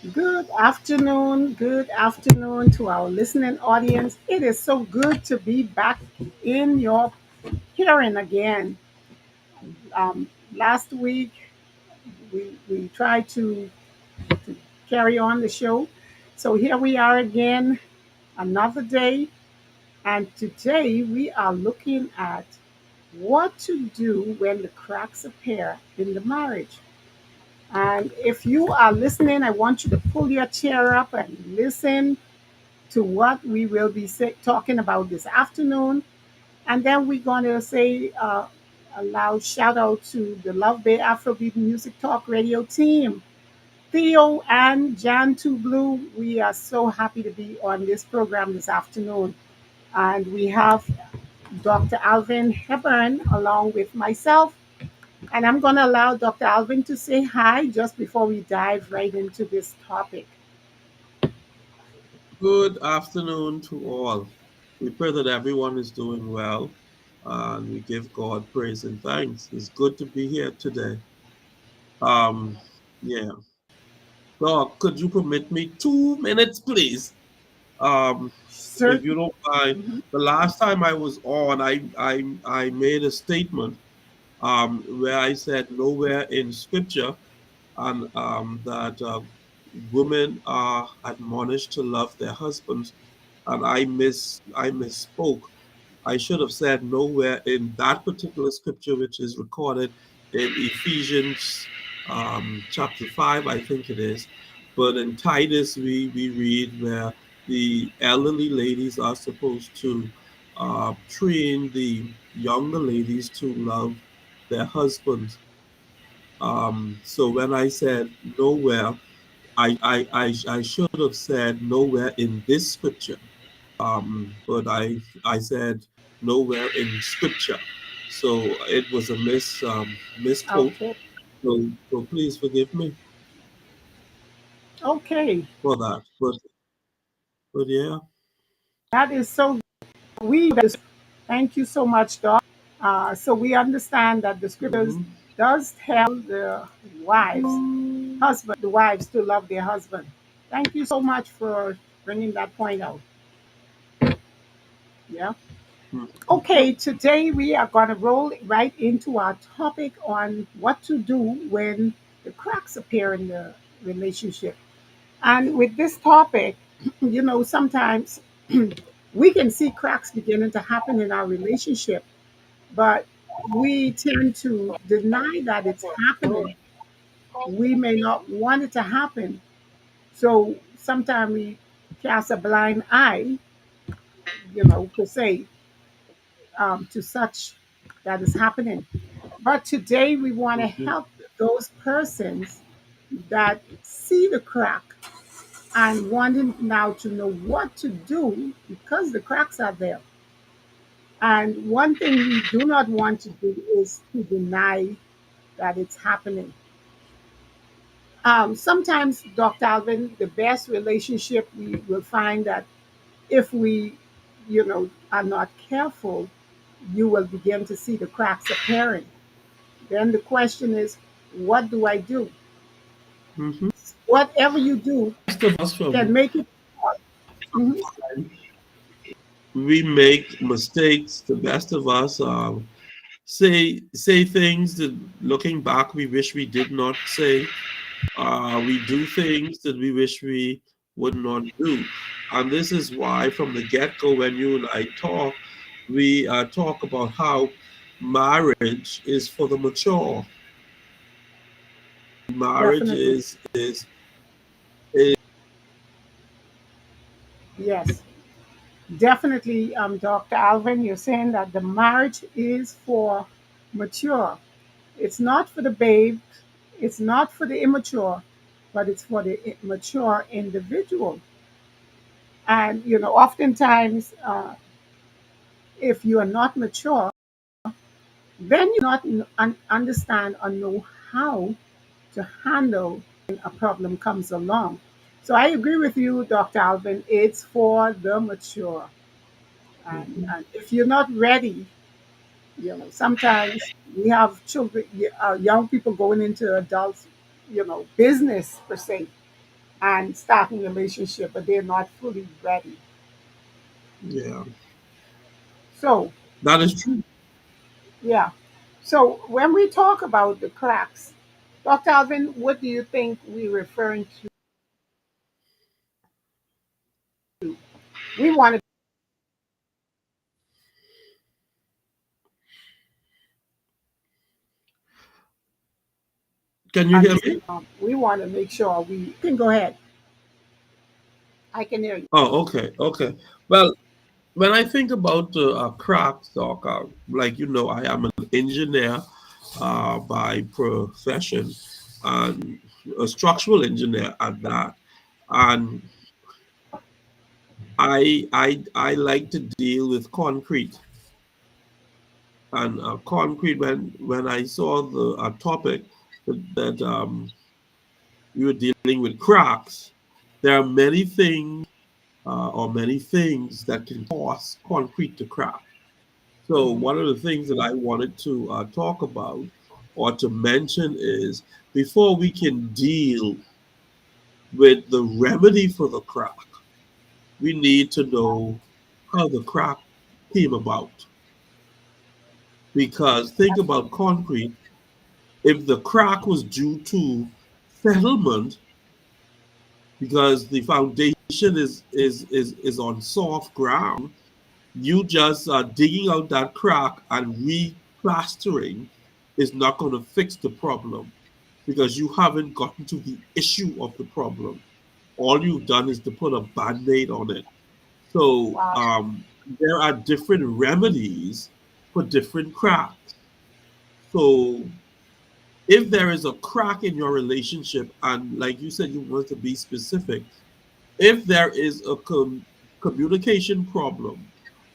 Good afternoon to our listening audience. It is so good to be back in your hearing again. Last week, we tried to carry on the show. So here we are again, another day. And today we are looking at what to do when the cracks appear in the marriage. And if you are listening, I want you to pull your chair up and listen to what we will be talking about this afternoon. And then we're going to say a loud shout out to the Love Bay Afrobeat Music Talk Radio team. Theo and Jan Two Blue, we are so happy to be on this program this afternoon. And we have Dr. Alvin Hepburn along with myself. And I'm going to allow Dr. Alvin to say hi just before we dive right into this topic. Good afternoon to all. We pray that everyone is doing well and we give God praise and thanks. It's good to be here today. Um, yeah. Doc, could you permit me 2 minutes, please? If you Certain. don't mind. The last time I was on, I made a statement where I said nowhere in scripture and that women are admonished to love their husbands, and I misspoke. I should have said nowhere in that particular scripture, which is recorded in Ephesians chapter 5, I think it is. But in Titus, we read where the elderly ladies are supposed to train the younger ladies to love their husbands. So when I said nowhere, I should have said nowhere in this scripture, but I said nowhere in scripture. So it was a misquote. Okay. So please forgive me Okay. for that. But yeah. That is so. We thank you so much, Doc. So we understand that the scriptures Hmm. does tell the wives to love their husband. Thank you so much for bringing that point out. Yeah. Okay, today we are going to roll right into our topic on what to do when the cracks appear in the relationship. And with this topic, sometimes we can see cracks beginning to happen in our relationship, but we tend to deny that it's happening. We may not want it to happen. So sometimes we cast a blind eye, per se, to such that is happening. But today we want to Mhm. help those persons that see the crack and wanting now to know what to do because the cracks are there. And one thing we do not want to do is to deny that it's happening. Sometimes, Dr. Alvin, the best relationship we will find that if we, are not careful, you will begin to see the cracks appearing. Then the question is, what do I do? Mhm. Whatever you do Most of us can from make it. Mhm. we make mistakes. The best of us say things that looking back we wish we did not say. We do things that we wish we would not do. And this is why, from the get go, when you and I talk, we talk about how marriage is for the mature. Marriage Definitely. is Yes. Definitely, Dr. Alvin, you're saying that the marriage is for mature. It's not for the babe, it's not for the immature, but it's for the mature individual. And, oftentimes, if you are not mature, then you not understand or know how to handle when a problem comes along. So I agree with you, Dr. Alvin. It's for the mature. And if you're not ready, sometimes we have children, young people going into adults, business per se. and starting a relationship, but they're not fully ready. Yeah, So, that is true. yeah. So when we talk about the cracks, Dr. Alvin, what do you think we're referring to? We want to Can you hear me? understand. We want to make sure we you can go ahead. I can hear you. Oh, okay, okay. Well, when I think about cracks, Doc, like you know, I am an engineer by profession and a structural engineer at that. And I like to deal with concrete. And concrete, when I saw the topic that we were dealing with cracks, there are many things or many things that can cause concrete to crack. So Mhm. one of the things that I wanted to talk about or to mention is before we can deal with the remedy for the crack, we need to know how the crack came about. Because think about concrete, if the crack was due to settlement, because the foundation is on soft ground, you just digging out that crack and replastering is not going to fix the problem because you haven't gotten to the issue of the problem. All you've done is to put a band-aid on it. So Wow. there are different remedies for different cracks. So if there is a crack in your relationship, and like you said, you want to be specific, if there is a communication problem,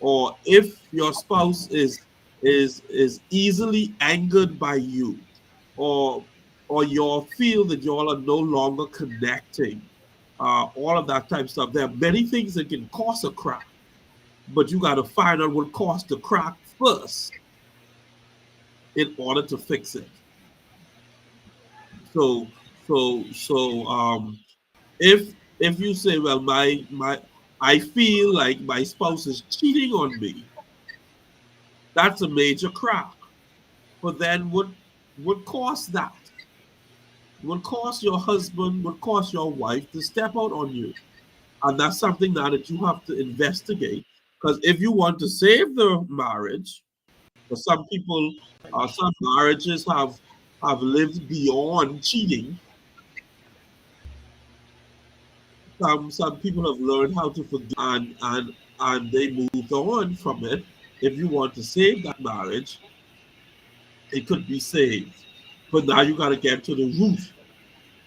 or if your spouse is easily angered by you, or you feel that you all are no longer connecting, all of that type of stuff. There are many things that can cause a crack, but you got to find out what caused the crack first in order to fix it. So so if you say, well, my I feel like my spouse is cheating on me, that's a major crack. But then what caused that? What caused your husband, what caused your wife to step out on you? And that's something now that you have to investigate. Because if you want to save the marriage, for some people, some marriages have lived beyond cheating. Some people have learned how to forgive and they moved on from it. If you want to save that marriage, it could be saved. But now you got to get to the root.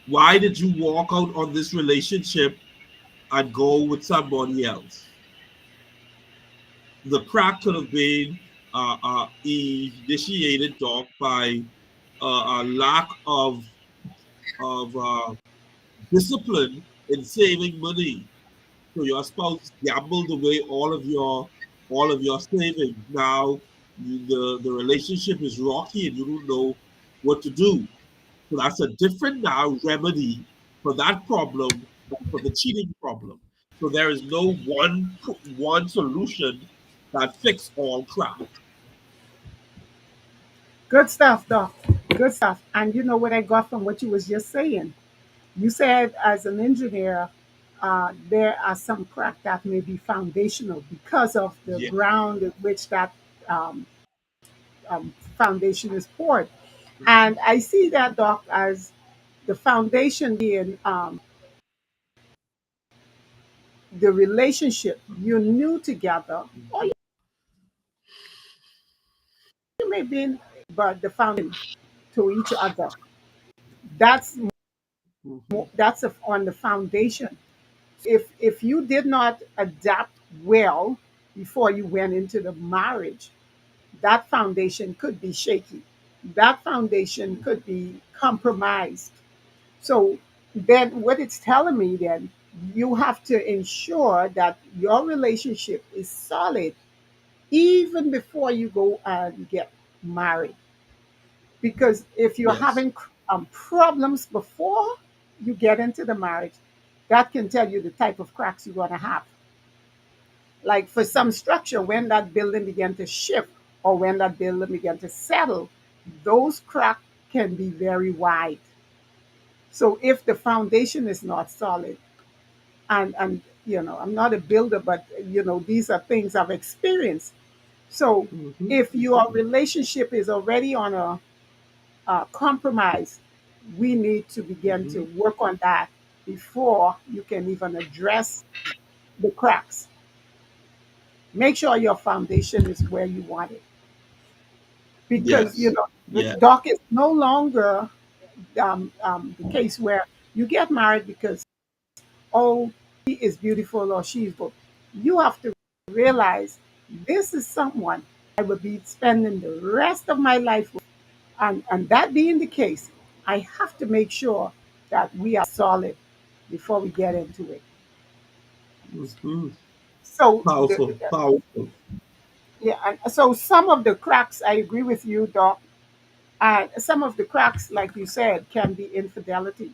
Why did you walk out on this relationship and go with somebody else? The crack could have been initiated, Doc, by a lack of discipline in saving money. So your spouse gambled away all of your savings. Now the relationship is rocky and you don't know what to do. So that's a different now remedy for that problem than for the cheating problem. So there is no one solution that fix all crap. Good stuff, Doc. Good stuff. And you know what I got from what you was just saying? You said as an engineer, there are some cracks that may be foundational because of the Yeah. ground in which that um, foundation is poured. And I see that, Doc, as the foundation being the relationship you knew together, or you may be in, but the foundation to each other. That's Mhm. on the foundation. If you did not adapt well before you went into the marriage, that foundation could be shaky. That foundation could be compromised. So then what it's telling me then, you have to ensure that your relationship is solid even before you go and get married. Because if you're Yes. having problems before you get into the marriage, That can tell you the type of cracks you're going to have. Like for some structure, when that building began to shift or when that building began to settle, those cracks can be very wide. So if the foundation is not solid, and I'm not a builder, but these are things I've experienced. So Hmm. if your relationship is already on a compromise, we need to begin to Hmm. work on that before you can even address the cracks. Make sure your foundation is where you want it, because Yes. Yeah. doc is no longer the case where you get married because, oh, he is beautiful or she's beautiful. You have to realize this is someone I will be spending the rest of my life with. And that being the case, I have to make sure that we are solid before we get into it. Hmm. So, Powerful. Powerful. yeah, and so some of the cracks, I agree with you, Doc. Some of the cracks, like you said, can be infidelity.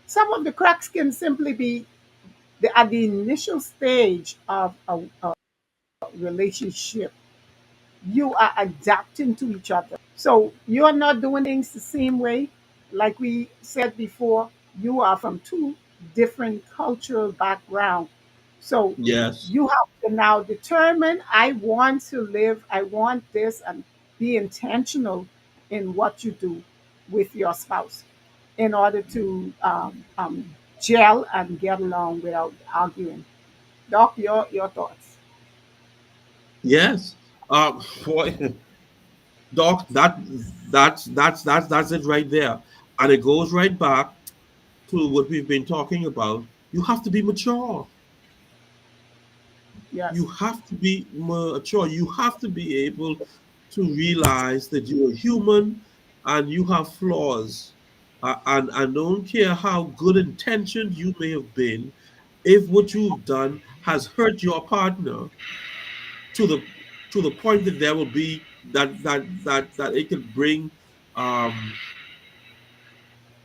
Some of the cracks can simply be at the initial stage of a relationship. You are adapting to each other. So you're not doing things the same way. Like we said before, you are from two different cultural backgrounds. So Yes. you have to now determine, I want to live, I want this, and be intentional in what you do with your spouse in order to gel and get along without arguing. Doc, your thoughts. Yes. Boy, Doc, that's it right there, and it goes right back to what we've been talking about. You have to be mature. You Yes. have to be mature. You have to be able to realize that you're human and you have flaws. And I don't care how good intentioned you may have been, if what you've done has hurt your partner to the point that there will be that it can bring um,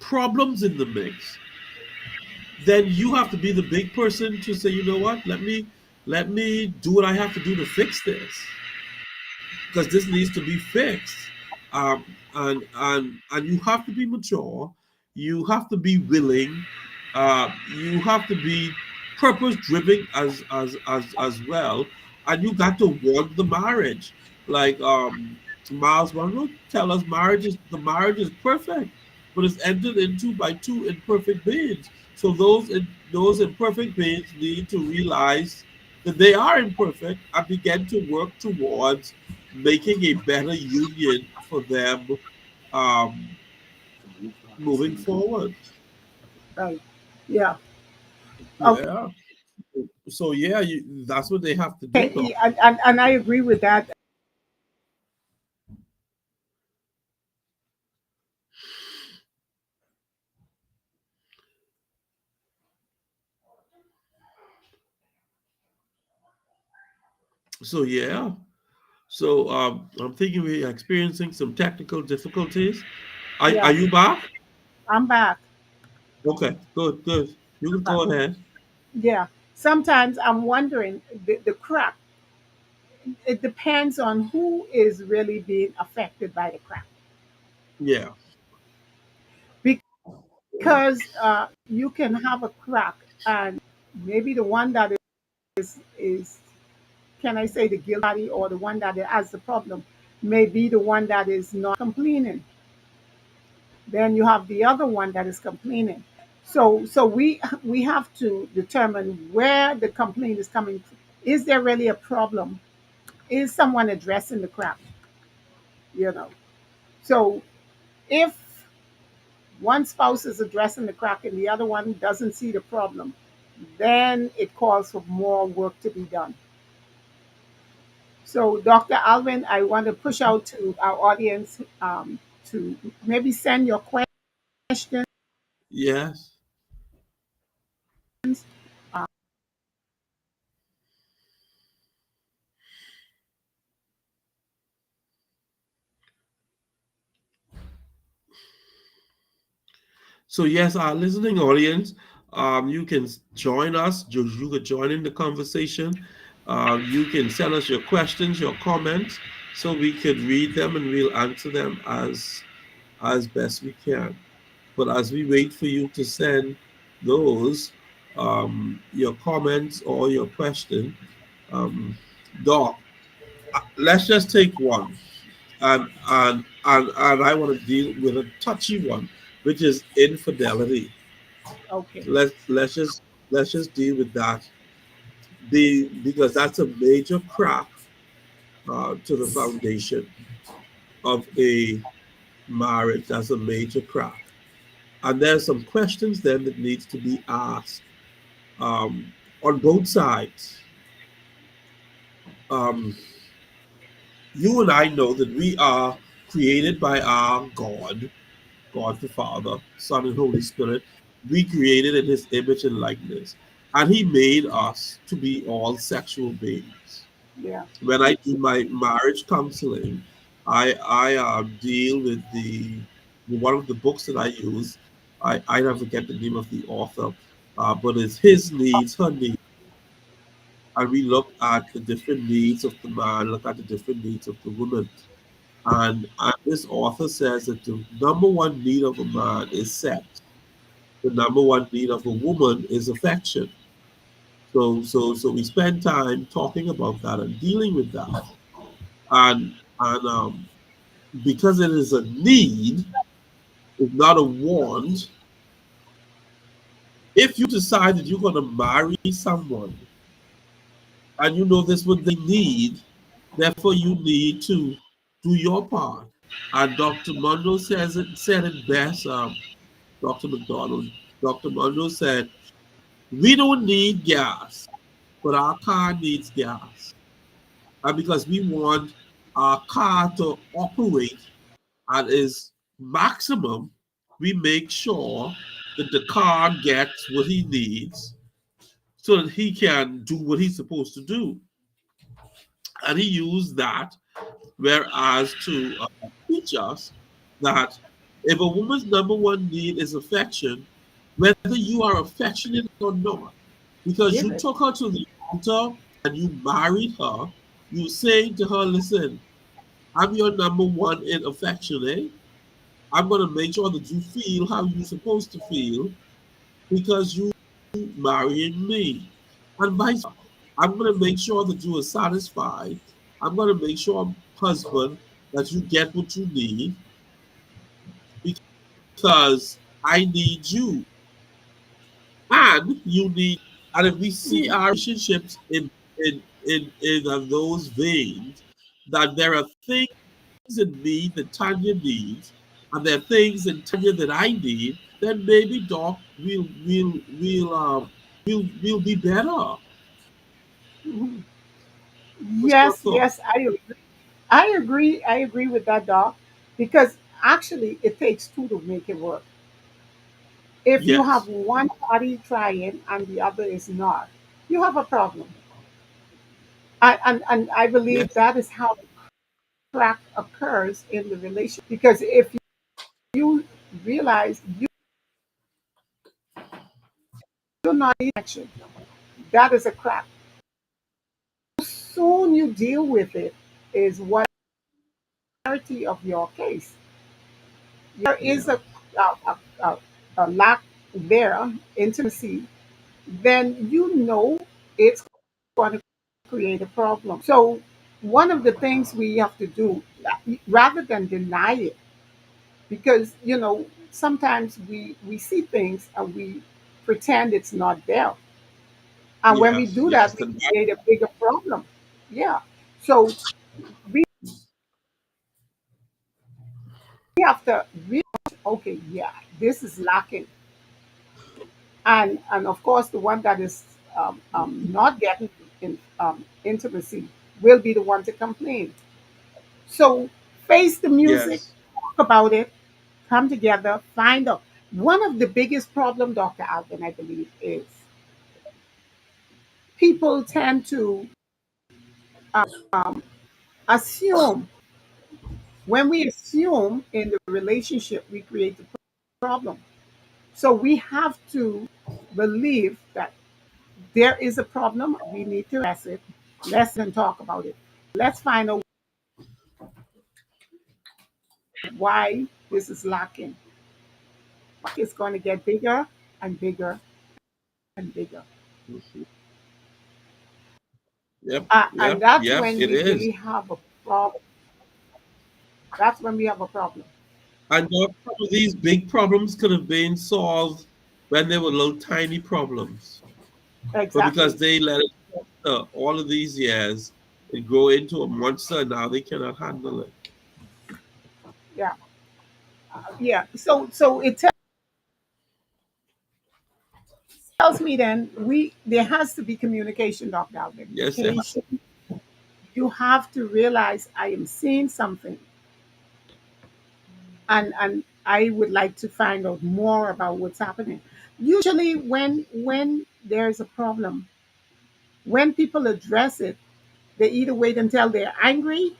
problems in the mix, then you have to be the big person to say, you know what, let me do what I have to do to fix this, because this needs to be fixed. And you have to be mature. You have to be willing. You have to be purpose driven as well, and you got to want the marriage. Like Miles Monroe tell us, the marriage is perfect, but it's entered into by two imperfect beings. So those imperfect beings need to realize that they are imperfect and begin to work towards making a better union for them, um, moving forward. Right. Yeah. Yeah. So yeah, that's what they have to do, Okay. though. And I agree with that. So yeah. So I'm thinking we're experiencing some technical difficulties. Are Yeah. you back? I'm back. Okay, good, good. You I'm can back. go ahead. Yeah. Sometimes I'm wondering the crack. It depends on who is really being affected by the crack, Yeah. because you can have a crack and maybe the one that is can I say the guilty party, or the one that has the problem may be the one that is not complaining. Then you have the other one that is complaining. So we have to determine where the complaint is coming from. Is there really a problem? Is someone addressing the crap? You know. So if one spouse is addressing the crack and the other one doesn't see the problem, then it calls for more work to be done. So, Dr. Alvin, I want to push out to our audience to maybe send your questions. Yes. So yes, our listening audience, You can join us. You could join in the conversation. You can send us your questions, your comments, so we could read them and we'll answer them as best we can. But as we wait for you to send those, your comments or your question, um, Doc, let's just take one, and I want to deal with a touchy one, which is infidelity. Okay. Let's just deal with that. Because that's a major crack to the foundation of a marriage. That's a major crack, and there's some questions then that needs to be asked on both sides. Um, you and I know that we are created by our God, God the Father, Son, and Holy Spirit. We created in His image and likeness, and He made us to be all sexual beings. Yeah. When I do my marriage counseling, I deal with the one of the books that I use. I never forget the name of the author, but it's his needs, her needs, and we look at the different needs of the man, look at the different needs of the woman, and this author says that the number one need of a man is sex. The number one need of a woman is affection. So we spend time talking about that and dealing with that, and because it is a need, it's not a want. If you decide that you're going to marry someone and you know this what they need, therefore you need to do your part. And Dr. Monroe said it best. Dr. McDonald, Dr. Monroe said, "We don't need gas, but our car needs gas, and because we want our car to operate at its maximum, we make sure that the car gets what he needs so that he can do what he's supposed to do." And he used that, whereas to teach us that if a woman's number one need is affection, whether you are affectionate or not, because Give you it. took her to the altar and you married her, you saying to her, listen, I'm your number one in affection, eh? I'm going to make sure that you feel how you're supposed to feel because you marrying me. And vice versa. I'm going to make sure that you are satisfied. I'm going to make sure, husband, that you get what you need because I need you and you need. And if we see Mhm. our relationships in those veins, that there are things in me that Tanya needs, and there are things in Tanya that I need, then maybe Doc will be better. Mhm. What's your Yes, thought? yes, I agree. I agree. I agree with that, Doc, because actually it takes two to make it work. If you have Yes, one party trying and the other is not, you have a problem. And I believe yes, that is how crack occurs in the relationship. Because if you realize you're not in action, that is a crack. Soon you deal with it is what clarity of your case. There is yeah, a, a lack there, intimacy, then you know it's going to create a problem. So one of the things we have to do, rather than deny it, because sometimes we see things and we pretend it's not there, and when we yes, do that, yes. we And create a bigger problem. Yeah. So we have to realize, okay, yeah, this is lacking, and of course the one that is not getting intimacy will be the one to complain. So face the music, yes, talk about it, come together, find out. One of the biggest problem, Dr. Alvin, I believe, is people tend to assume. When we assume in the relationship, we create the problem. So we have to. believe that there is a problem. We need to address it. Let's sit and talk about it. Let's find out why this is lacking. It's going to get bigger and bigger and bigger. Mhm. Yep, And yep, that's yep, when it we is. really have a problem. That's when we have a problem. And some of these big problems could have been solved when they were little tiny problems. But because Exactly. they let it all of these years, it grow into a monster, and now they cannot handle it. Yeah. Yeah. So it tells me then there has to be communication, Dr. Alvin. Yes, it has. Communication. You have to realize I am seeing something, and I would like to find out more about what's happening. Usually when there's a problem, when people address it, they either wait until they're angry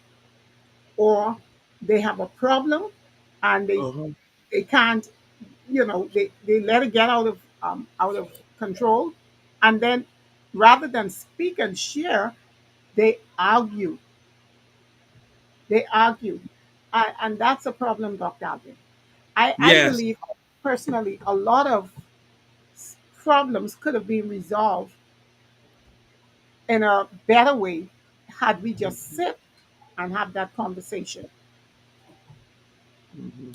or they have a problem and Uh-huh. they can't, they let it get out of control, and then rather than speak and share, they argue. They argue, and that's a problem, Dr. Alvin. I Yes. believe personally a lot of problems could have been resolved in a better way had we just Mhm, sit and have that conversation. mhm.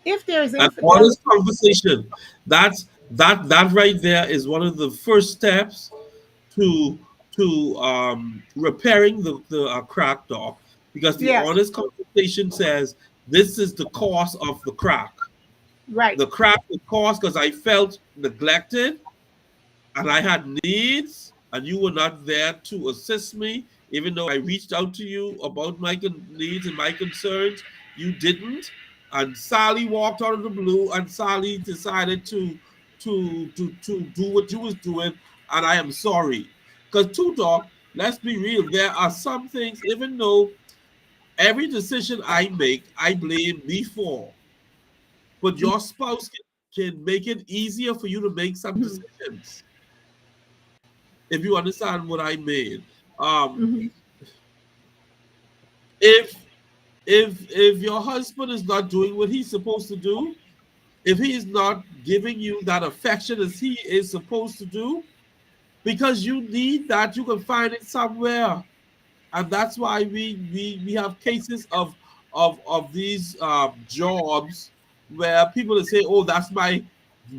If there is An honest infidelity, conversation. That right there is one of the first steps to repairing the crack dog, because the yes, honest conversation says this is the cause of the crack. right. The crack was caused because I felt neglected and I had needs, and you were not there to assist me. Even though I reached out to you about my needs and my concerns, you didn't. And Sally walked out of the blue, and Sally decided to do what you was doing, and I am sorry. Because two dog, let's be real, there are some things, even though every decision I make, I blame me for, but your spouse can make it easier for you to make some Mhm, decisions, if you understand what I mean. Um, mhm. if if your husband is not doing what he's supposed to do, if he is not giving you that affection as he is supposed to do, because you need that, you can find it somewhere. And that's why we have cases of these jobs where people will say, "Oh, that's my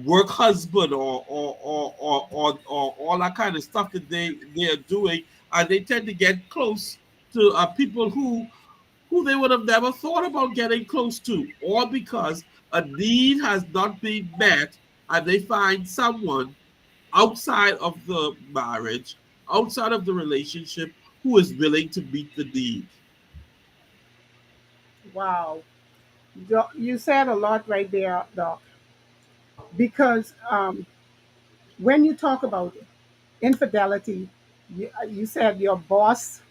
work husband," or all that kind of stuff that they are doing, and they tend to get close to people who they would have never thought about getting close to, or because a need has not been met, and they find someone outside of the marriage, outside of the relationship, who is willing to meet the need. Wow. You said a lot right there, Doc, because when you talk about infidelity, you said your boss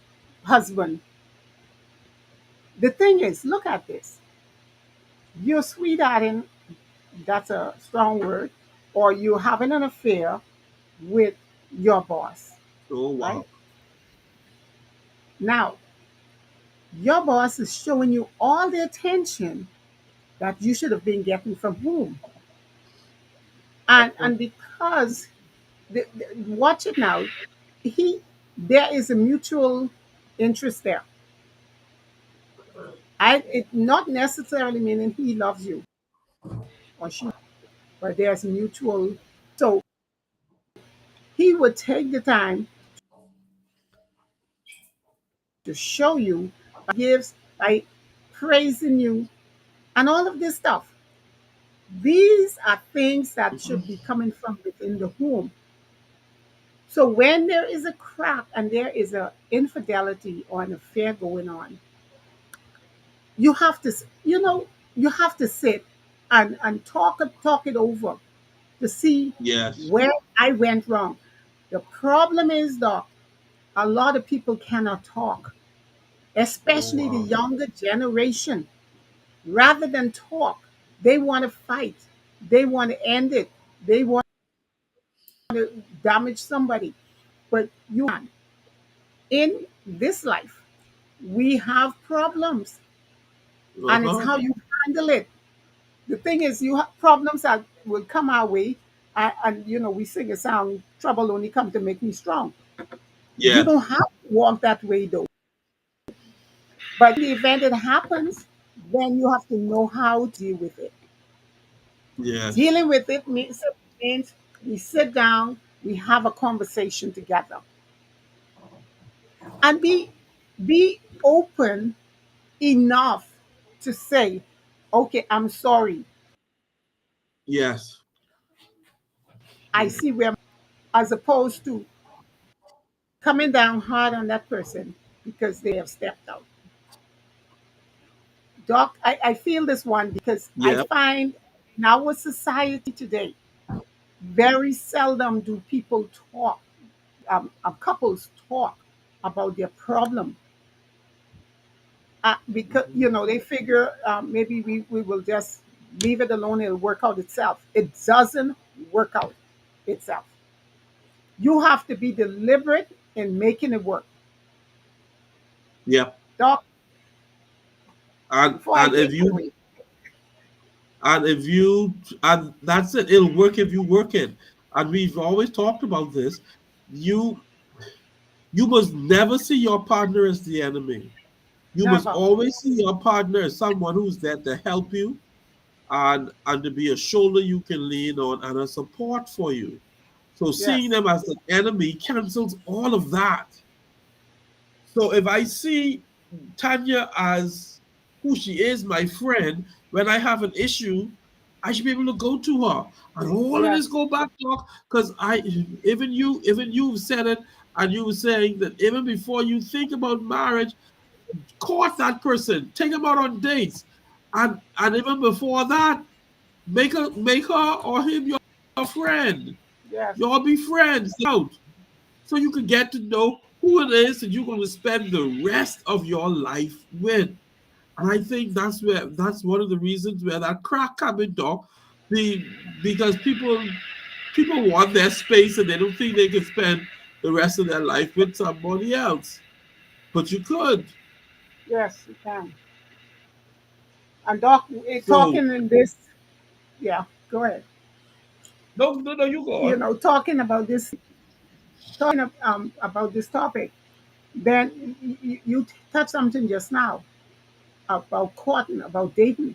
husband. The thing is, look at this. You're sweethearting, that's a strong word, or you're having an affair with your boss, Oh right? wow. Now, your boss is showing you all the attention that you should have been getting from whom? And because watch it now, he there is a mutual interest there. It not necessarily meaning he loves you or she, but there's mutual. So he would take the time to show you gifts, by praising you, and all of this stuff. These are things that should be coming from within the home. So when there is a crack and there is a infidelity or an affair going on, you have to, you have to sit and talk it over to see Yes. where I went wrong. The problem is that a lot of people cannot talk, Oh especially the wow. younger generation. Rather than talk, they want to fight. They want to end it. They want to damage somebody, but you can. In this life, we have problems, and it's Uh-huh. how you handle it. The thing is, you have problems that will come our way, and we sing a song, "Trouble only come to make me strong." You don't Yes. have to walk that way though. But in the event it happens, then you have to know how to deal with it. Yes. Dealing with it means we sit down, we have a conversation together, and be open enough to say, "Okay, I'm sorry. Yes. I see where," as opposed to coming down hard on that person because they have stepped out. Doc, I feel this one because I Yep. find in our society today, very seldom do people talk, couples talk about their problem, because they figure, maybe we will just leave it alone, it'll work out itself. It doesn't work out itself. You have to be deliberate in making it work. Yep. Doc, And before I and take if it you away. and if you and that's it, it'll work if you work it. And we've always talked about this. You you must never see your partner as the enemy. You must Never. always see your partner as someone who's there to help you and to be a shoulder you can lean on and a support for you. So seeing Yes. them as an enemy cancels all of that. So if I see Tanya as who she is, my friend, when I have an issue, I should be able to go to her. And all of this Yes. go back, talk, because even you've said it, and you were saying that even before you think about marriage, court that person, take them out on dates. And even before that, make her or him your friend. Yes. Y'all be friends out. So you can get to know who it is that you're going to spend the rest of your life with. And I think that's one of the reasons where that crack coming dog, because people want their space and they don't think they can spend the rest of their life with somebody else. But you could. Yes, you can. And Doc, So talking in this, yeah, go ahead. no, no, no, you go on. Talking about this, about this topic, then you touched something just now about courting, about dating,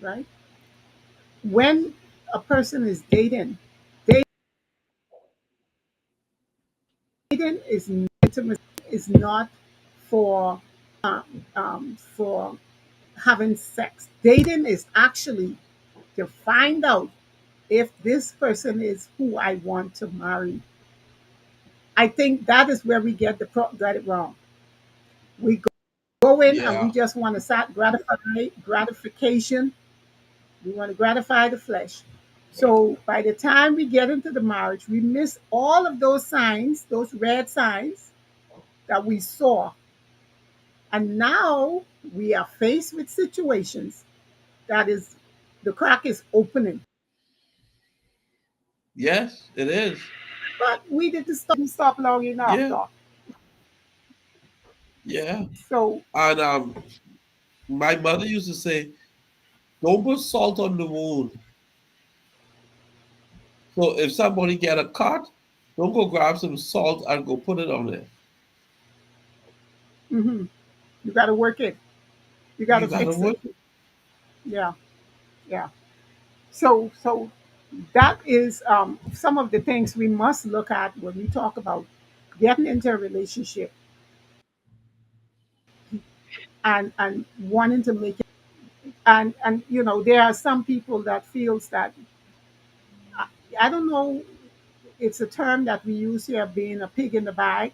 right? When a person is dating is intimacy, is not for for having sex. Dating is actually to find out if this person is who I want to marry. I think that is where we get it wrong. We go in and we Yeah. just want to gratification. We want to gratify the flesh. So by the time we get into the marriage, we miss all of those signs, those red signs that we saw. And now we are faced with situations that is the crack is opening. Yes, it is. But we didn't stop long enough, Yeah. Doc. Yeah. So And my mother used to say, don't put salt on the wound. So if somebody get a cut, don't go grab some salt and go put it on it. mhm, you got to work it. You got You to gotta fix it. work it. Yeah, yeah. So that is some of the things we must look at when we talk about getting into a relationship and wanting to make it. And there are some people that feels that, I don't know, it's a term that we use here, being a pig in the bag,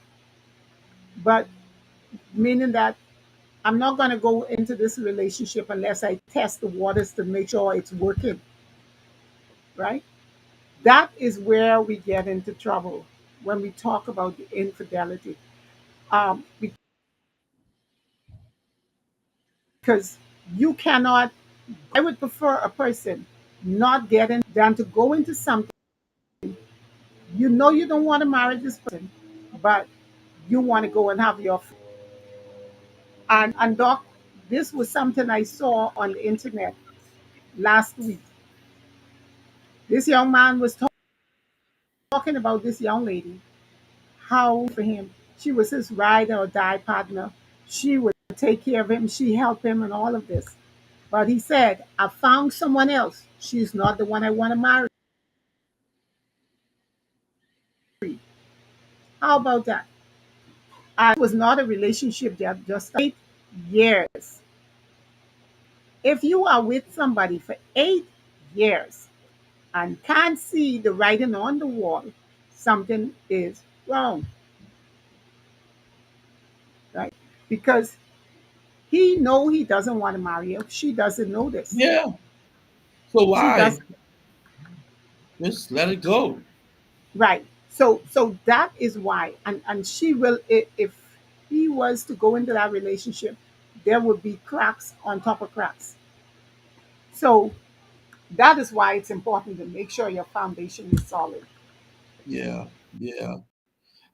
but meaning that I'm not going to go into this relationship unless I test the waters to make sure it's working, right? That is where we get into trouble when we talk about the infidelity. Because you cannot, I would prefer a person not get in than to go into something You know you don't want to marry this person, but you want to go and have your and doc, this was something I saw on the internet last week. This young man was talking about this young lady, how for him, she was his ride or die partner. She would take care of him, she helped him, and all of this. But he said, I found someone else. She's not the one I want to marry. How about that? And it was not a relationship that just 8 years. If you are with somebody for 8 years and can't see the writing on the wall, something is wrong, right? Because he doesn't want to marry her. She doesn't know this. Yeah. So She why? does Just let it go. right. So that is why, and she will if he was to go into that relationship, there would be cracks on top of cracks. So that is why it's important to make sure your foundation is solid. Yeah. Yeah.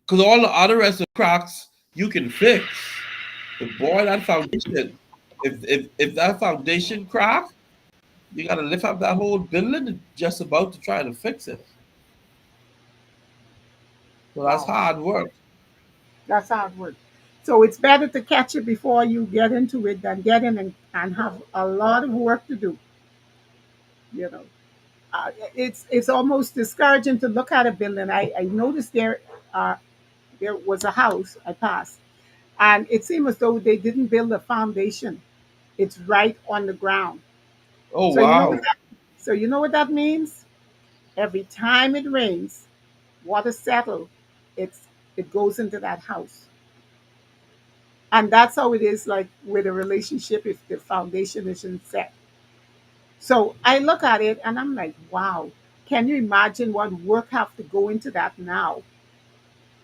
Because all the other rest of the cracks you can fix. But boy, that foundation, if that foundation crack, you got to lift up that whole building and just about to try to fix it. So that's Wow, hard work. that's how it works. So it's better to catch it before you get into it than get in and have a lot of work to do. You know, it's almost discouraging to look at a building. I noticed there was a house I passed, and it seemed as though they didn't build a foundation. It's right on the ground. Oh, So you know what wow. that, so you know what that means? Every time it rains, water settles, it's it goes into that house. And that's how it is like with a relationship if the foundation isn't set. So I look at it and I'm like, wow, can you imagine what work have to go into that now?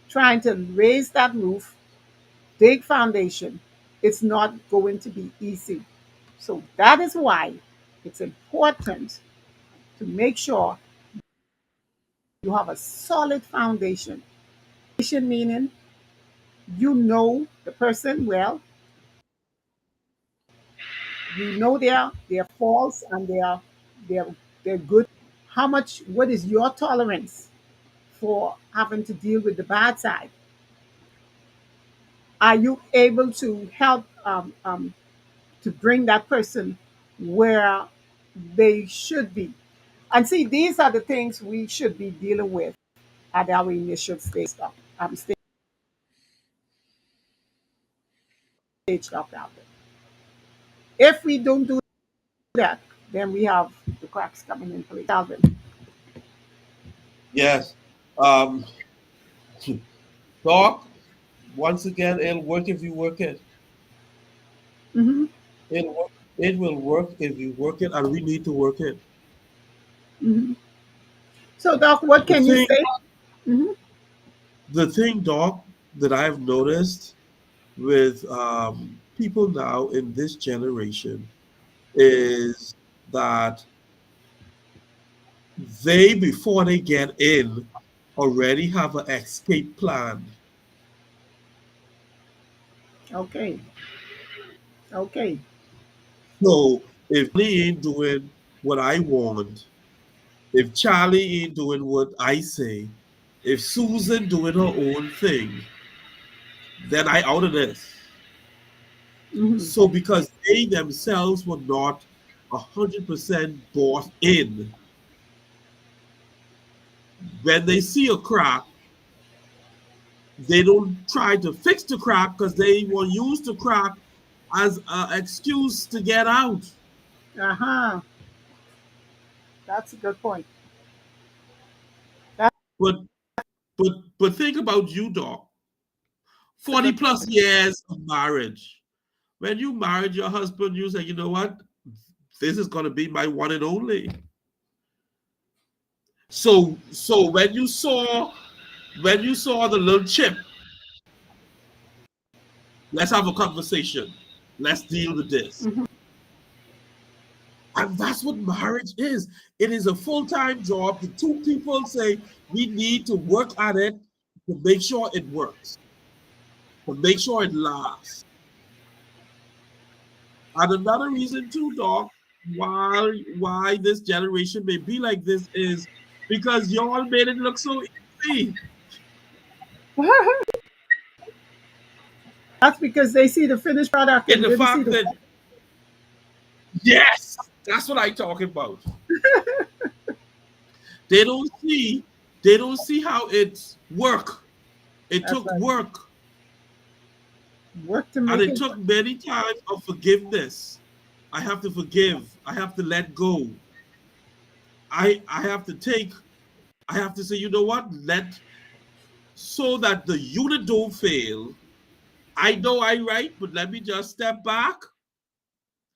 Trying to raise that roof, dig foundation, it's not going to be easy. So that is why it's important to make sure you have a solid foundation. Meaning you know the person well, you know their faults and their their good. How much? What is your tolerance for having to deal with the bad side? Are you able to help to bring that person where they should be? And see, these are the things we should be dealing with at our initial stage of out there. If we don't do that, then we have the cracks coming in place. Calvin. Yes. Um, Doc, once again, it'll work if you work it. Hmm. It'll work. It will work if you work it, and we need to work it. Hmm. So, Doc, what The can you thing, say? Hmm. Doc, that I've noticed with people now in this generation is that they, before they get in, already have an escape plan. Okay. Okay. So if Johnny ain't doing what I want, if Charlie ain't doing what I say, if Susan doing her own thing, then I out of this. Hmm. So because they themselves were not 100% bought in, when they see a crack, they don't try to fix the crack because they will use the crack as an excuse to get out. Uh huh. That's a good point. That's But but think about you, Doc. a 40 good plus point. years of marriage. When you married your husband, you say, you know what? This is gonna be my one and only. So when you saw the little chip, let's have a conversation. Let's deal with this. Hmm. And that's that's what marriage is. It is a full-time job. The two people say we need to work at it to make sure it works, to make sure it lasts. And another reason too, Doc, why this generation may be like this is because y'all made it look so easy. That's because they see the finished product In and the didn't see fact the. that yes, that's what I'm talking about. They don't see they don't see how it's work. It That's took right. work, Work to and make it it. took many times of forgiveness. I have to forgive. I have to let go. I have to take. I have to say, you know what? Let so that the unit don't fail. I know I right, but let me just step back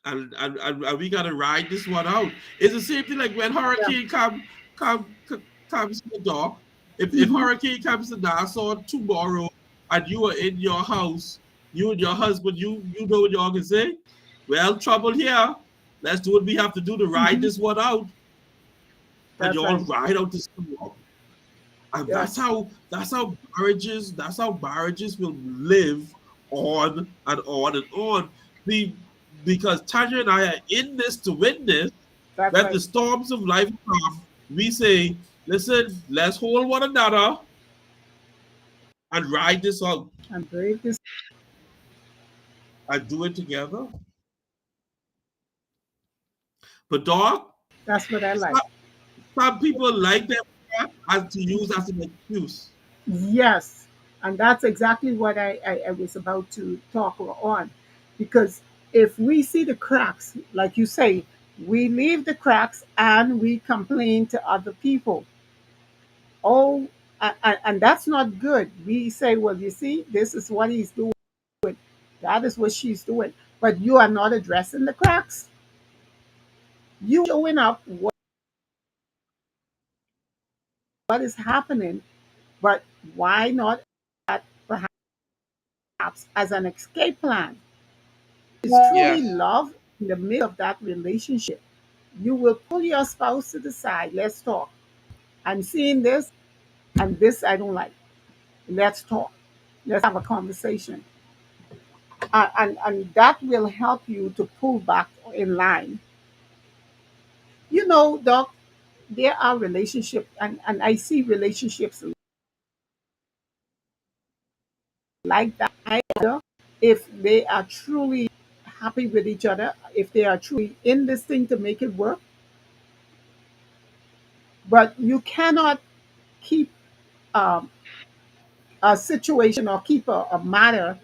and we gotta ride this one out. It's the same thing like when Yeah. hurricane comes to the dock. If Hmm. hurricane comes to Nassau tomorrow and you are in your house, you and your husband, you know what y'all can say? Well, trouble here. Let's do what we have to do to ride Hmm. this one out. And That's y'all right. ride out the storm. And Yes. that's how marriages will live on and on and on. Be, because Tanya and I are in this to win this. That's When the right. storms of life come, we say, listen, let's hold one another and ride this out And brave this. and do it together. But dog, That's what I like. some, some people like that as to use as an excuse. Yes. And that's exactly what I was about to talk on. Because if we see the cracks, like you say, we leave the cracks and we complain to other people. Oh, and that's not good. We say, well, you see, this is what he's doing. That is what she's doing. But you are not addressing the cracks. You showing up what is happening, but why not that perhaps as an escape plan? It's truly Yes. love in the midst of that relationship. You will pull your spouse to the side. Let's talk. I'm seeing this, and this I don't like. Let's talk. Let's have a conversation. And that will help you to pull back in line. You know, Doc, there are relationships, and I see relationships like that either if they are truly happy with each other, if they are truly in this thing to make it work. But you cannot keep um, a situation or keep a matter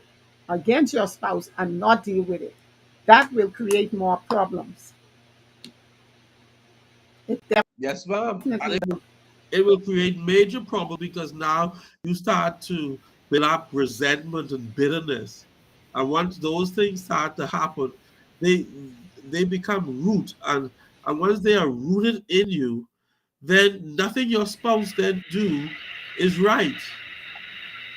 against your spouse and not deal with it. That will create more problems. It Yes, ma'am. And definitely it will create major problems because now you start to build up resentment and bitterness. And once those things start to happen, they they become root. And once they are rooted in you, then nothing your spouse then do is right.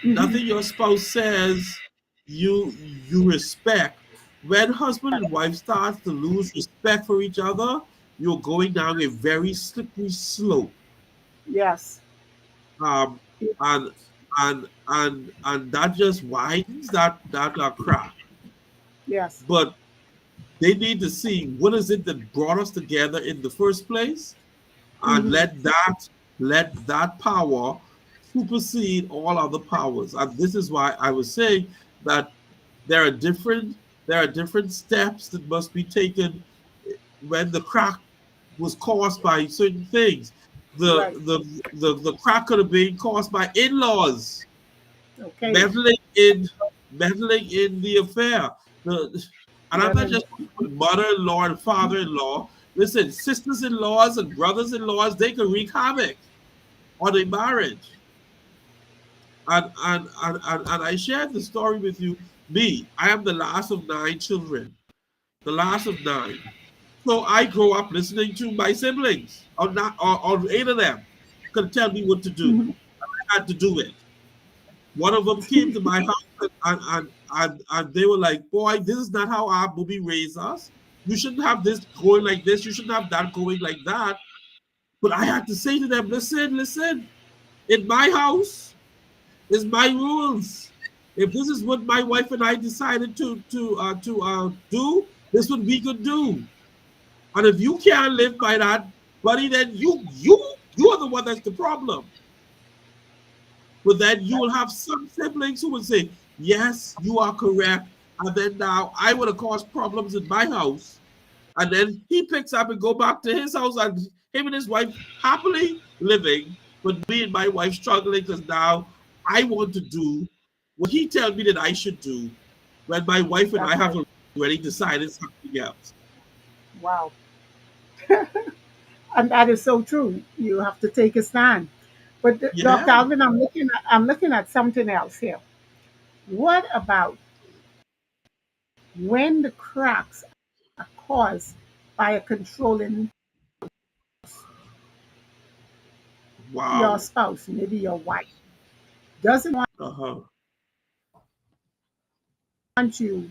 will. Nothing your spouse says you respect. When husband and wife starts to lose respect for each other, you're going down a very slippery slope. Yes. um, and and that just widens that crack. Yes. But they need to see what is it that brought us together in the first place, and Hmm. let that power supersede all other powers. And this is why I was saying that there are different there are different steps that must be taken when the crack was caused by certain things. The Right. the crack could have been caused by in-laws Okay. meddling in meddling in the affair. The, and I'm not Then just talking about mother-in-law and father-in-law. Listen, sisters-in-laws and brothers-in-laws, they can wreak havoc on a marriage. And I shared the story with you. Me, I am the last of 9 children. The last of 9. So I grow up listening to my siblings, or not, or 8 of them, could tell me what to do. mhm. I had to do it. One of them came to my house and they were like, "Boy, this is not how our Bobby raised us." You shouldn't have this going like this. You shouldn't have that going like that. But I had to say to them, listen, listen. In my house, is my rules. If this is what my wife and I decided to do, this is what we could do. And if you can't live by that, buddy, then you are the one that's the problem. But then you will have some siblings who will say, "Yes, you are correct," and then now I would have caused problems in my house, and then he picks up and go back to his house, and him and his wife happily living, but me and my wife struggling because now I want to do what he tells me that I should do when my wife and I That's have right. already decided something else. Wow. And that is so true. You have to take a stand. But Yeah. Dr. Alvin, I'm looking at something else here. What about when the cracks are caused by a controlling your Wow. spouse, maybe your wife, doesn't Uh-huh. want you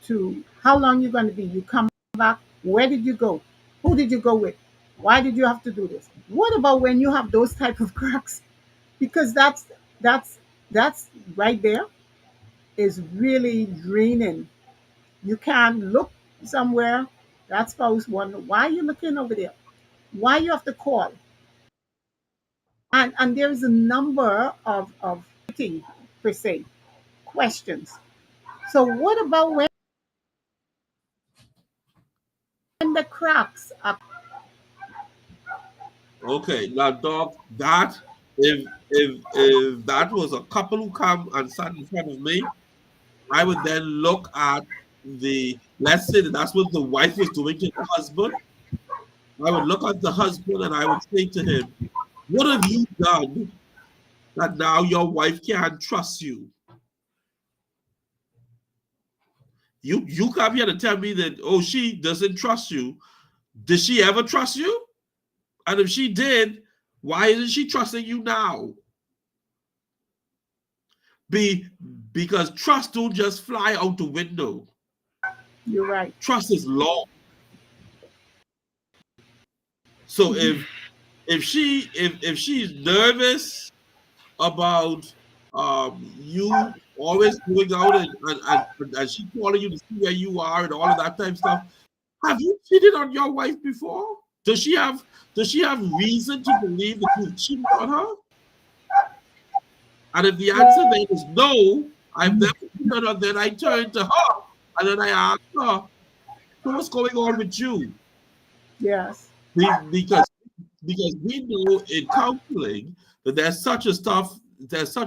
to how long you're going to be? You come back, where did you go? Who did you go with? Why did you have to do this? What about when you have those type of cracks? Because that's that's right there is really draining. You can't look somewhere. That spouse wonder why you looking over there. Why you have to call? And there is a number of per se questions. So what about when the cracks are Okay. Now, dog, that if that was a couple who come and sat in front of me, I would then look at the, let's say that that's what the wife was doing to the husband. I would look at the husband and I would say to him, what have you done that now your wife can't trust you? You come here to tell me that, oh, she doesn't trust you. Did she ever trust you? And if she did, why isn't she trusting you now? Be because trust don't just fly out the window. you're right. Trust is law. So if she's nervous about you always going out and she calling you to see where you are and all of that type of stuff, have you cheated on your wife before? Does she have reason to believe that you've cheated on her? And if the answer then is no, I've never cheated on her, then I turn to her and then I ask her, so what's going on with you? Yes. Because we know in counseling that there's such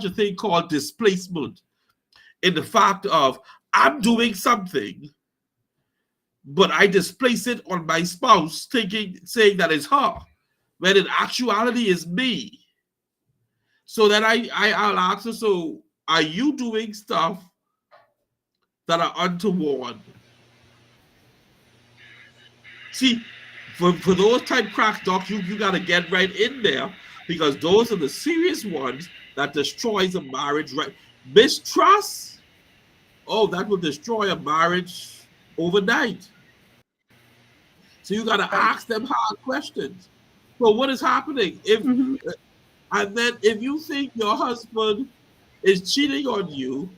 a thing called displacement in the fact of I'm doing something, but I displace it on my spouse, saying that it's her, when in actuality is me. So then I'll ask her, so are you doing stuff that are untoward? See, for those type cracks, doc, you gotta get right in there because those are the serious ones that destroys a marriage. Right, mistrust. Oh, that will destroy a marriage overnight. So you gotta Right. ask them hard questions. So what is happening if, Hmm. and then if you think your husband is cheating on you,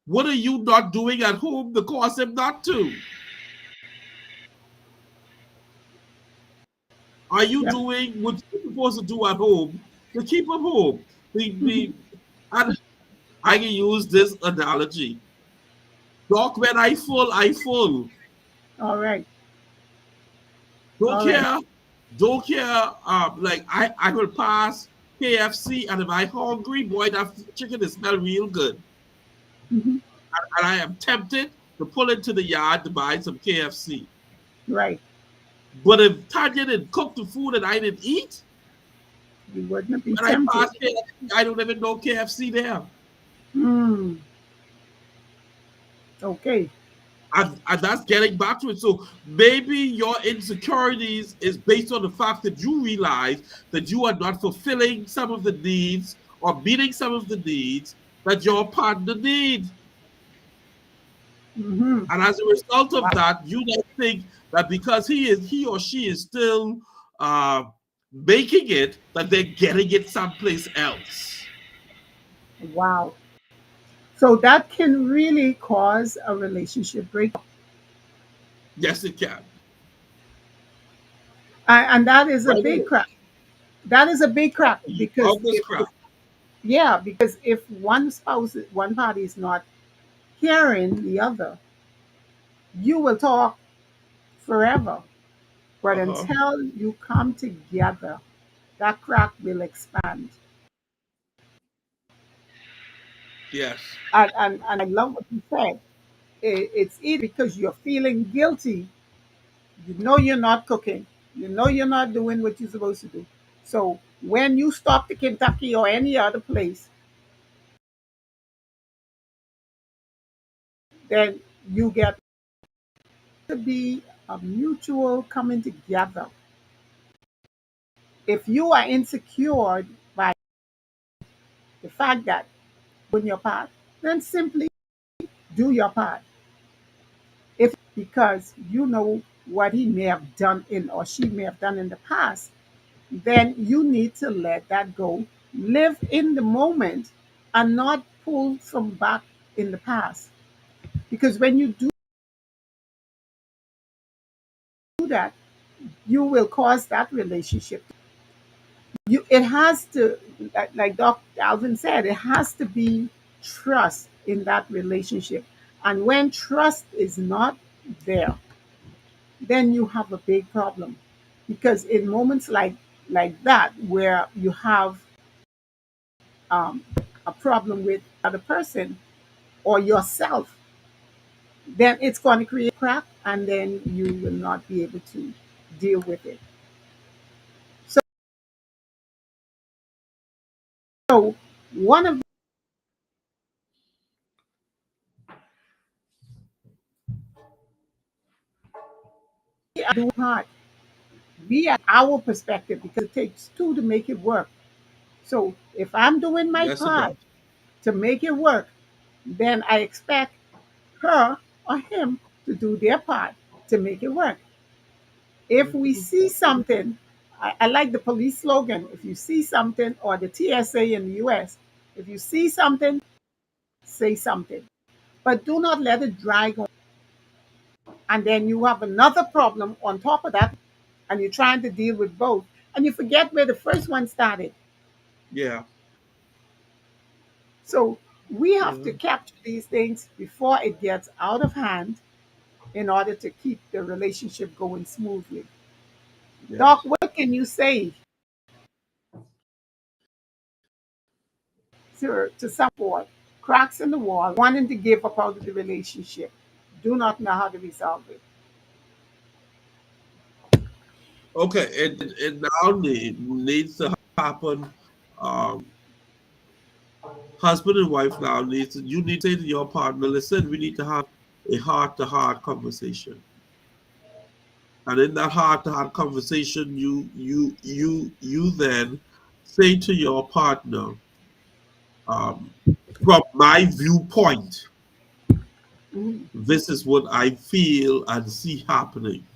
what are you not doing at home to cause him not to? Are you Yeah. doing what you're supposed to do at home to keep him home? Hmm. And I can use this analogy. Dog, when I full, I full. All right. Don't All right. care. Don't care. Like I will pass KFC, and if I hungry, boy, that chicken is smell real good. Hmm. And I am tempted to pull into the yard to buy some KFC. Right. But if Tanya didn't cook the food and I didn't eat, You wouldn't be when I tempted. pass KFC, I don't even know KFC there. Hmm. Okay. And that's getting back to it. So maybe your insecurities is based on the fact that you realize that you are not fulfilling some of the needs or meeting some of the needs that your partner needs. Mm-hmm. And as a result of Wow. that, you don't think that because he or she is still uh, making it, that they're getting it someplace else. Wow. So that can really cause a relationship breakup. Yes, it can. And that is a Right big away. crack. That is a big That's crack a because humongous if crap. yeah, because if one party is not hearing the other, you will talk forever. But Uh-huh. until you come together, that crack will expand. Yes. And I love what you said. It's either because you're feeling guilty, you know you're not cooking, you know you're not doing what you're supposed to do. So when you stop to Kentucky or any other place, then you get to be a mutual coming together. If you are insecure by the fact that doing your part, then simply do your part. If because you know what he may have done in or she may have done in the past, then you need to let that go. Live in the moment and not pull from back in the past. Because when you do that, you will cause that relationship. It has to, like Dr. Alvin said, it has to be trust in that relationship. And when trust is not there, then you have a big problem. Because in moments like that, where you have um, a problem with other person or yourself, then it's going to create crack, and then you will not be able to deal with it. So one of the do part, we at our perspective, because it takes two to make it work. So if I'm doing my Yes, it part does. to make it work, then I expect her or him to do their part to make it work. If we Mhm. see something, I like the police slogan, if you see something, or the TSA in the US, if you see something, say something. But do not let it drag on. And then you have another problem on top of that, and you're trying to deal with both. And you forget where the first one started. Yeah. So we have to Yeah. capture these things before it gets out of hand in order to keep the relationship going smoothly. Doc, Yes. what can you say to support cracks in the wall, wanting to give up out of the relationship, do not know how to resolve it? Okay. It now needs to happen. Um, Husband and wife now needs to, you need to say to your partner, listen, we need to have a heart to heart conversation. And in that heart to heart conversation, you then say to your partner, um, from my viewpoint, Mhm. this is what I feel and see happening.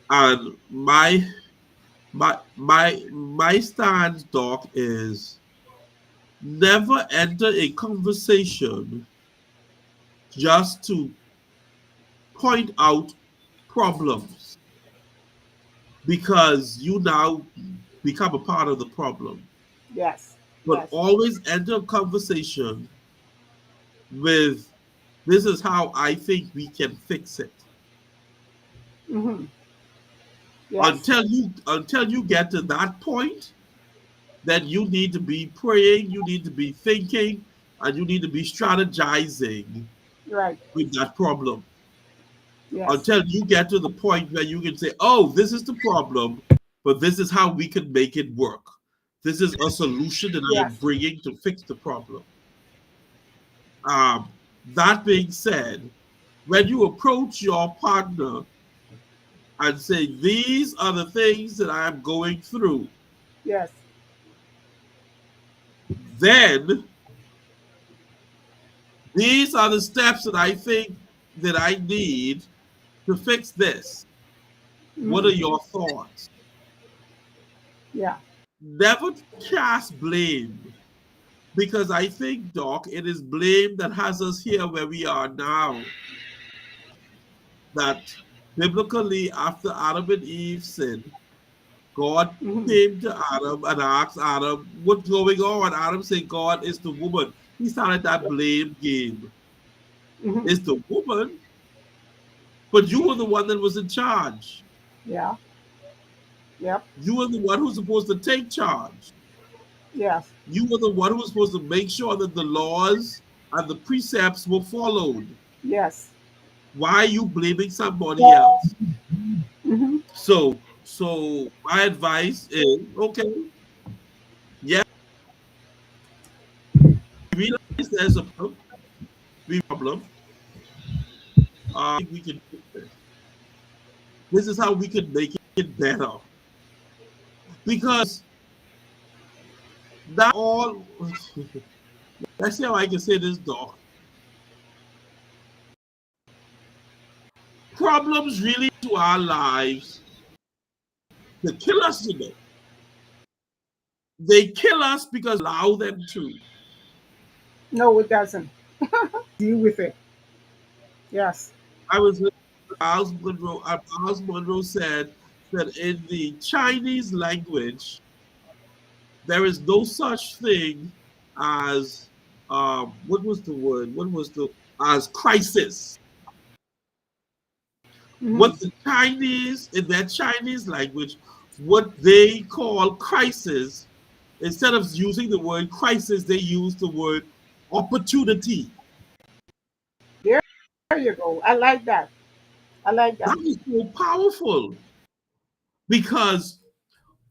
And my stance, Doc, is never enter a conversation just to point out problems because you now become a part of the problem. Yes, But yes. always enter a conversation with, this is how I think we can fix it. Hmm. Yes, Until you get to that point, then you need to be praying, you need to be thinking, and you need to be strategizing right. with that problem. Yes, Until you get to the point where you can say, oh, this is the problem, but this is how we can make it work. This is a solution that I am yes, bringing to fix the problem. Um, that being said, when you approach your partner and say, these are the things that I am going through, yes, then These are the steps that I think that I need to fix this. What are Mhm. your thoughts? Yeah. Never cast blame, because I think, Doc, it is blame that has us here where we are now. That biblically, after Adam and Eve sinned, God Mhm. came to Adam and asked Adam, "What's going on?" Adam said, "God is the woman." He started that blame game. Mhm. It's the woman, but you were the one that was in charge. Yeah. Yep. You were the one who's supposed to take charge. Yes. You were the one who was supposed to make sure that the laws and the precepts were followed. Yes. Why are you blaming somebody else? Mhm. So my advice is, okay, yeah, we realize there's a problem. We can fix it. This is how we can make it better. Because not all, let's see how I can say this, Doc. Problems really to our lives to kill us, you know. They kill us because allow them to. No, it doesn't. Deal with it. Yes. I was listening to Miles Monroe. Miles Monroe said that in the Chinese language, there is no such thing as what was the word? What was the as crisis? Mhm. What the Chinese in their Chinese language, what they call crisis, instead of using the word crisis, they use the word opportunity. There you go. I like that. I like that. That is so powerful because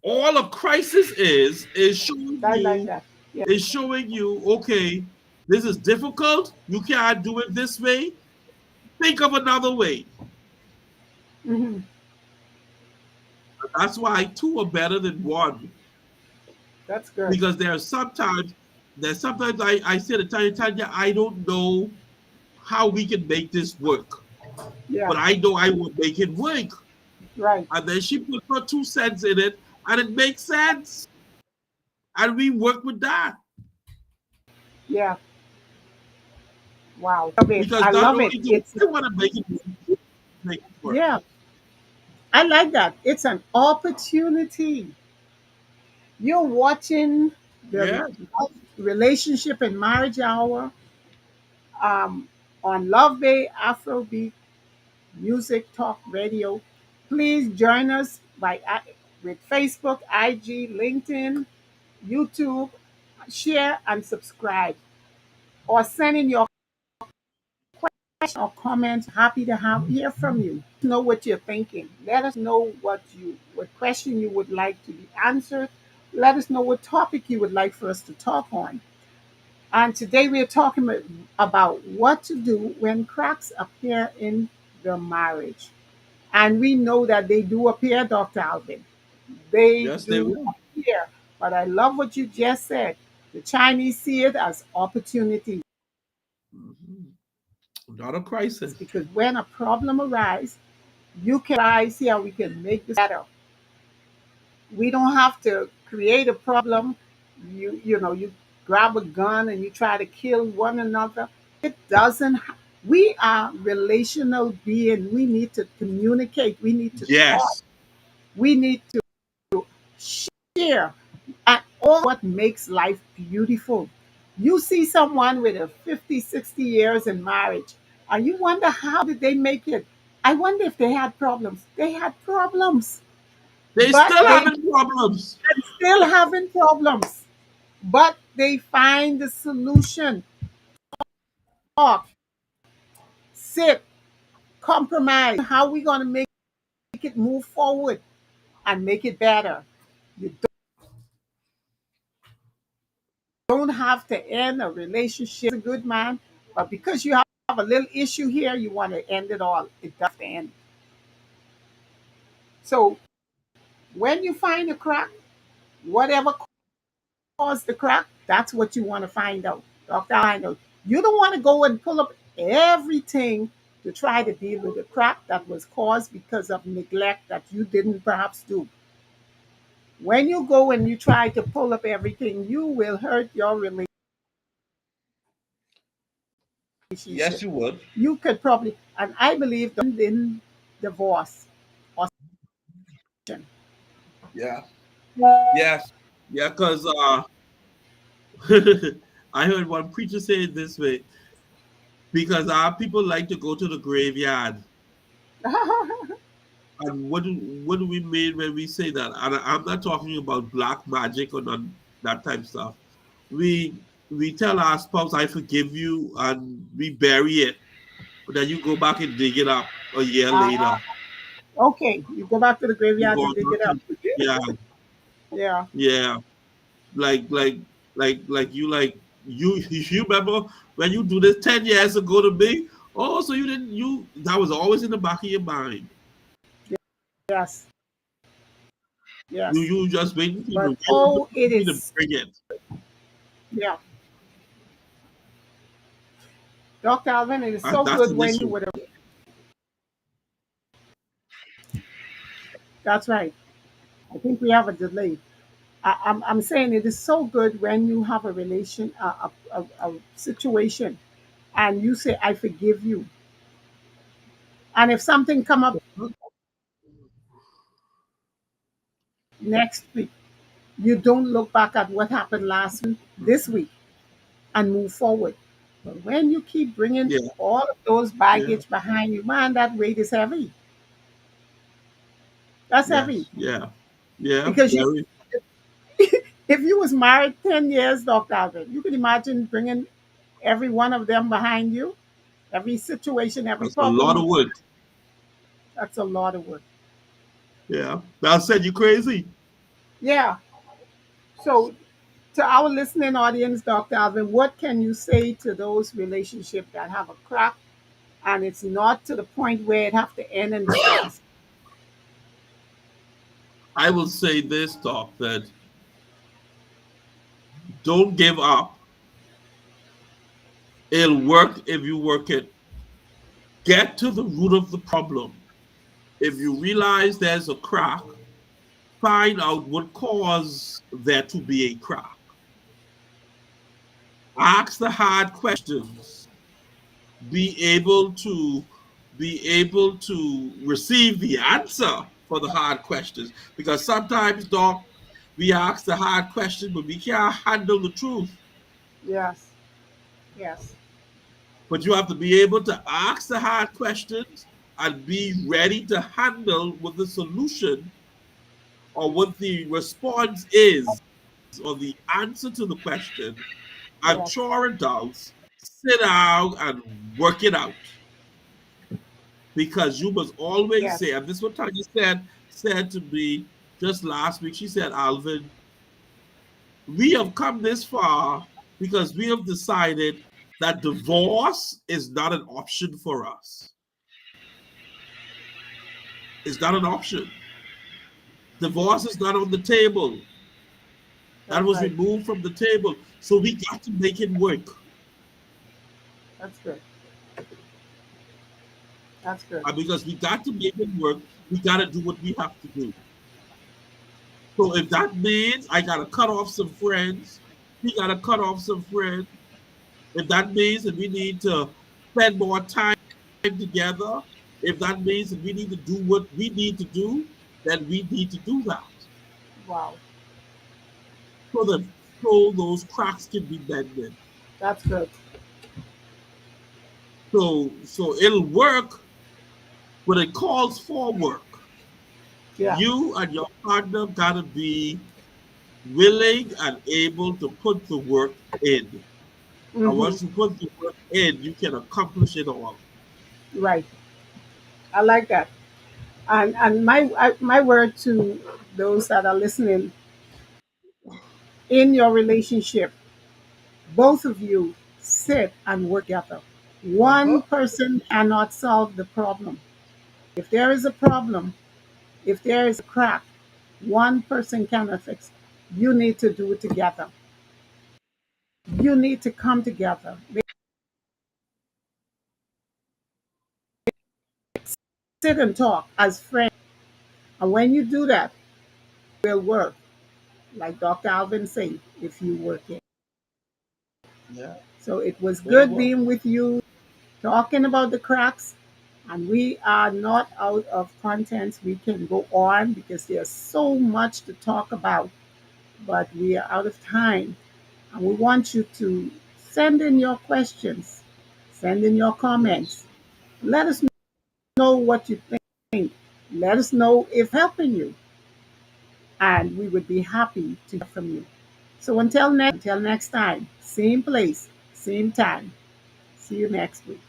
all a crisis is showing I like you that. Yeah. okay, this is difficult, you can't do it this way, think of another way. Mhm. That's why two are better than one, That's good. because there's sometimes I say to Tanya, I don't know how we can make this work, Yeah. but I know I will make it work. Right. And then she put her 2 cents in it, and it makes sense, and we work with that. Yeah. Wow. Love it. Because I not love only it. do It's I want to make it work. yeah. I like that. It's an opportunity. You're watching the Yeah. relationship and marriage hour um, on Love Day Afrobeat Music Talk Radio. Please join us with Facebook, IG, LinkedIn, YouTube. Share and subscribe, or send in your question or comment. Happy to hear from you. Know what you're thinking. Let us know what question you would like to be answered. Let us know what topic you would like for us to talk on. And today we are talking about what to do when cracks appear in the marriage. And we know that they do appear, Dr. Alvin. They Yes, they do will. appear. But I love what you just said. The Chinese see it as opportunity Mhm. Not a crisis. because when a problem arises, you can rise here, we can make this better. We don't have to create a problem. You grab a gun and you try to kill one another. It doesn't. We are relational beings. We need to communicate. We need to talk. Yes. We need to share. And all what makes life beautiful. You see someone with a 50, 60 years in marriage, and you wonder how did they make it? I wonder if they had problems. They had problems, They but still they having problems. still having problems. But they find the solution. Talk, sit, compromise. How we going to make it move forward and make it better? You don't have to end a relationship. A good man, but because you have a little issue here, you want to end it all. It doesn't end. So when you find a crack, whatever caused the crack, that's what you want to find out. Doctor, I know. You don't want to go and pull up everything to try to deal with the crack that was caused because of neglect that you didn't perhaps do. When you go and you try to pull up everything, you will hurt your Yes, relationship. you would. You could probably, and I believe, in divorce or separation. Yeah. Yes. Yeah, because I heard one preacher say it this way, because our people like to go to the graveyard. And what do we mean when we say that? And I'm not talking about black magic or none, that type of stuff. We tell our spouse, I forgive you, and we bury it. But then you go back and dig it up a year uh, later. okay, you go back to the You graveyard to go dig back it up. to, yeah, Yeah, yeah. Like like you remember when you do this 10 years ago to me? Oh, so you didn't you that was always in the back of your mind. yes, You yes. you just waiting for But the real oh, it opportunity to is, bring it. yeah. Dr. Alvin, it is And so that's good an when you issue. would. That's right. I think we have a delay. I'm saying it is so good when you have a relation, a situation, and you say, I forgive you. And if something come up next week, you don't look back at what happened last week, this week, and move forward. But when you keep bringing Yeah, all of those yeah, baggage behind you, man, that weight is heavy. That's heavy. yes, yeah, yeah, Because you, very. if you was married 10 years, Dr. Alvin, you could imagine bringing every one of them behind you, every situation, every That's a lot problem. of work. That's a lot of work. Yeah. That said you crazy. Yeah. So, to our listening audience, Dr. Alvin, what can you say to those relationships that have a crack and it's not to the point where it have to end in divorce? I will say this, Doc, that don't give up. It'll work if you work it. Get to the root of the problem. If you realize there's a crack, find out what caused there to be a crack. Ask the hard questions. Be able to receive the answer for the hard questions. Because sometimes, Doc, we ask the hard question, but we can't handle the truth. Yes. Yes. But you have to be able to ask the hard questions and be ready to handle what the solution or what the response is or the answer to the question. And Yes. sure adults sit down and work it out. Because you must always say, Yes. and this is what Tanya said to me just last week. She said, Alvin, we have come this far because we have decided that divorce is not an option for us. It's not an option. Divorce is not on the table. That That's was right. removed from the table. So we got to make it work. That's good. That's good. And because we got to make it work, we got to do what we have to do. So if that means I got to cut off some friends, we got to cut off some friends. If that means that we need to spend more time together, if that means that we need to do what we need to do, then we need to do that. Wow. So that so those cracks can be mended. That's good. So it'll work, but it calls for work. Yeah. You and your partner gotta be willing and able to put the work in. And Mm-hmm. once you put the work in, you can accomplish it all. Right. I like that. And my word to those that are listening, in your relationship, both of you sit and work together. One Uh-huh. person cannot solve the problem. If there is a problem, if there is a crack, one person cannot fix it. You need to do it together. You need to come together. sit and talk as friends. And when you do that, will work. Like Dr. Alvin said, if you work it. Yeah, So it was very good well. being with you, talking about the cracks. And we are not out of content. We can go on because there's so much to talk about, but we are out of time. And we want you to send in your questions, send in your Yes. comments. Let us know what you think. Let us know if helping you, and we would be happy to hear from you. So until next time, same place, same time. See you next week.